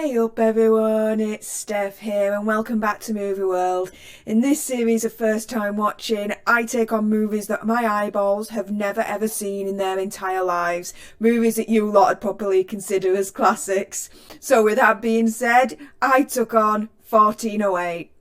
Hey up everyone, it's Stef here and welcome back to Movie World. In this series of first time watching, I take on movies that my eyeballs have never ever seen in their entire lives. Movies that you lot would probably consider as classics. So with that being said, I took on 1408.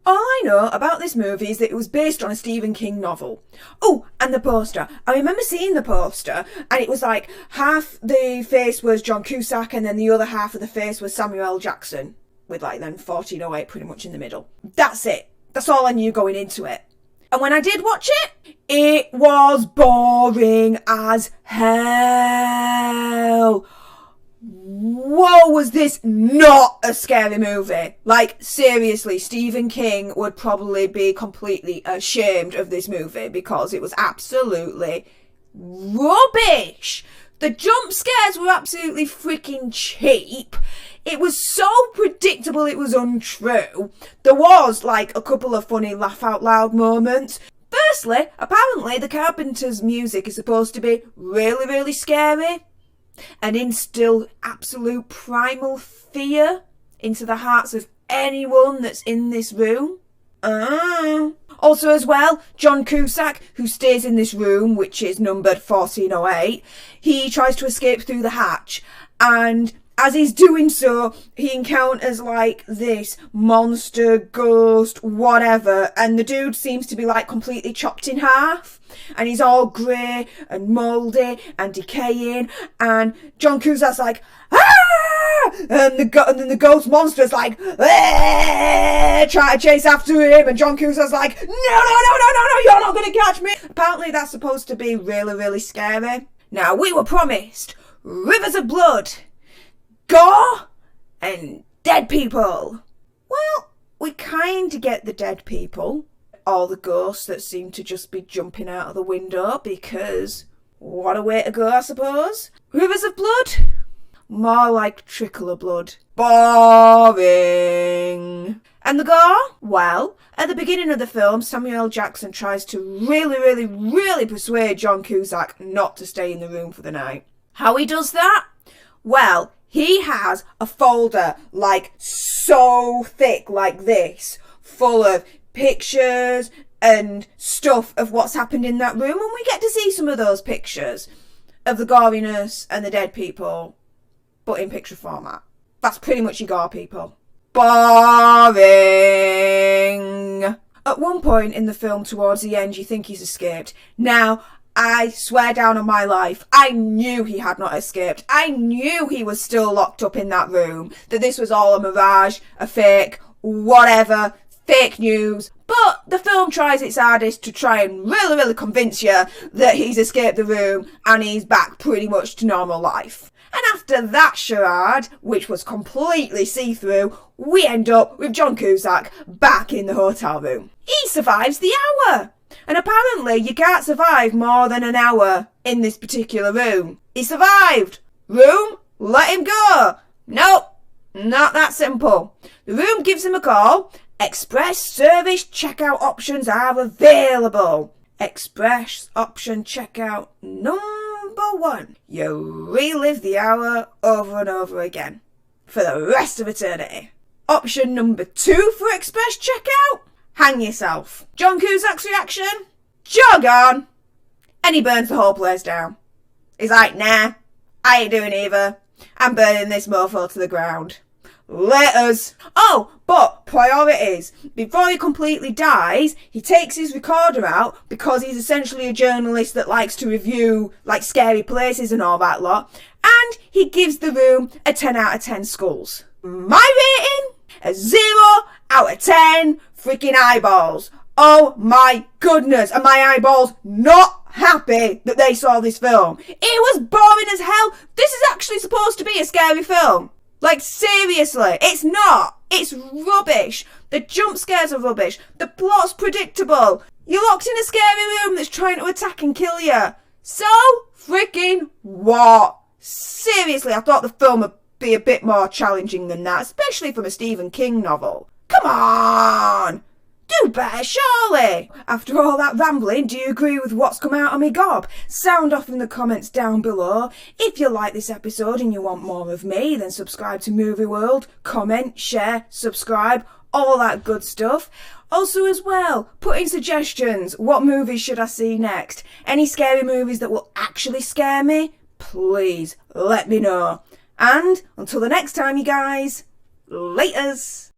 All I know about this movie is that it was based on a Stephen King novel. Oh, and the poster. I remember seeing the poster and it was like half the face was John Cusack and then the other half of the face was Samuel L. Jackson, with like then 1408 pretty much in the middle. That's it. That's all I knew going into it. And when I did watch it was boring as hell. Whoa, was this not a scary movie? Like, seriously, Stephen King would probably be completely ashamed of this movie because it was absolutely rubbish. The jump scares were absolutely freaking cheap. It was so predictable it was untrue. There was, like, a couple of funny laugh out loud moments. Firstly, apparently the Carpenter's music is supposed to be really, really scary and instill absolute primal fear into the hearts of anyone that's in this room. Also as well, John Cusack, who stays in this room, which is numbered 1408, he tries to escape through the hatch, and as he's doing so, he encounters like this monster, ghost, whatever, and the dude seems to be like completely chopped in half, and he's all grey and mouldy and decaying, and John Cusack's like, ah! And then the ghost monster's like, ah! Trying to chase after him, and John Cusack's like, no, you're not gonna catch me. Apparently that's supposed to be really, really scary. Now, we were promised rivers of blood, gore, and dead people. Well, we kind of get the dead people. All the ghosts that seem to just be jumping out of the window because what a way to go, I suppose. Rivers of blood? More like trickle of blood. Boring. And the gore? Well, at the beginning of the film, Samuel L. Jackson tries to really persuade John Cusack not to stay in the room for the night. How he does that? Well, he has a folder like so thick like this, full of pictures and stuff of what's happened in that room, and we get to see some of those pictures of the goriness and the dead people, but in picture format. That's pretty much your gore people. Boring. At one point in the film towards the end you think he's escaped. Now, I swear down on my life, I knew he had not escaped. I knew he was still locked up in that room, that this was all a mirage, a fake, whatever, fake news. But the film tries its hardest to try and really convince you that he's escaped the room and he's back pretty much to normal life. And after that charade, which was completely see-through, we end up with John Cusack back in the hotel room. He survives the hour. And apparently you can't survive more than an hour in this particular room. He survived. Room? Let him go. Nope, not that simple. The room gives him a call. Express service checkout options are available. Express option checkout number 1. You relive the hour over and over again for the rest of eternity. Option number 2 for express checkout? Hang yourself. John Cusack's reaction? Jog on. And he burns the whole place down. He's like, nah, I ain't doing either. I'm burning this mofo to the ground. Let us. Oh, but priorities. Before he completely dies, he takes his recorder out because he's essentially a journalist that likes to review like scary places and all that lot. And he gives the room a 10 out of 10 skulls. My rating? A 0 out of 10 freaking eyeballs. Oh my goodness. Are my eyeballs not happy that they saw this film? It was boring as hell. This is actually supposed to be a scary film. Like, seriously, it's not. It's rubbish. The jump scares are rubbish. The plot's predictable. You're locked in a scary room that's trying to attack and kill you. So freaking what? Seriously, I thought the film would be a bit more challenging than that, especially from a Stephen King novel. Come on! Do better, surely! After all that rambling, do you agree with what's come out of me gob? Sound off in the comments down below. If you like this episode and you want more of me, then subscribe to Movie World, comment, share, subscribe, all that good stuff. Also as well, put in suggestions. What movies should I see next? Any scary movies that will actually scare me? Please let me know. And until the next time, you guys, laters!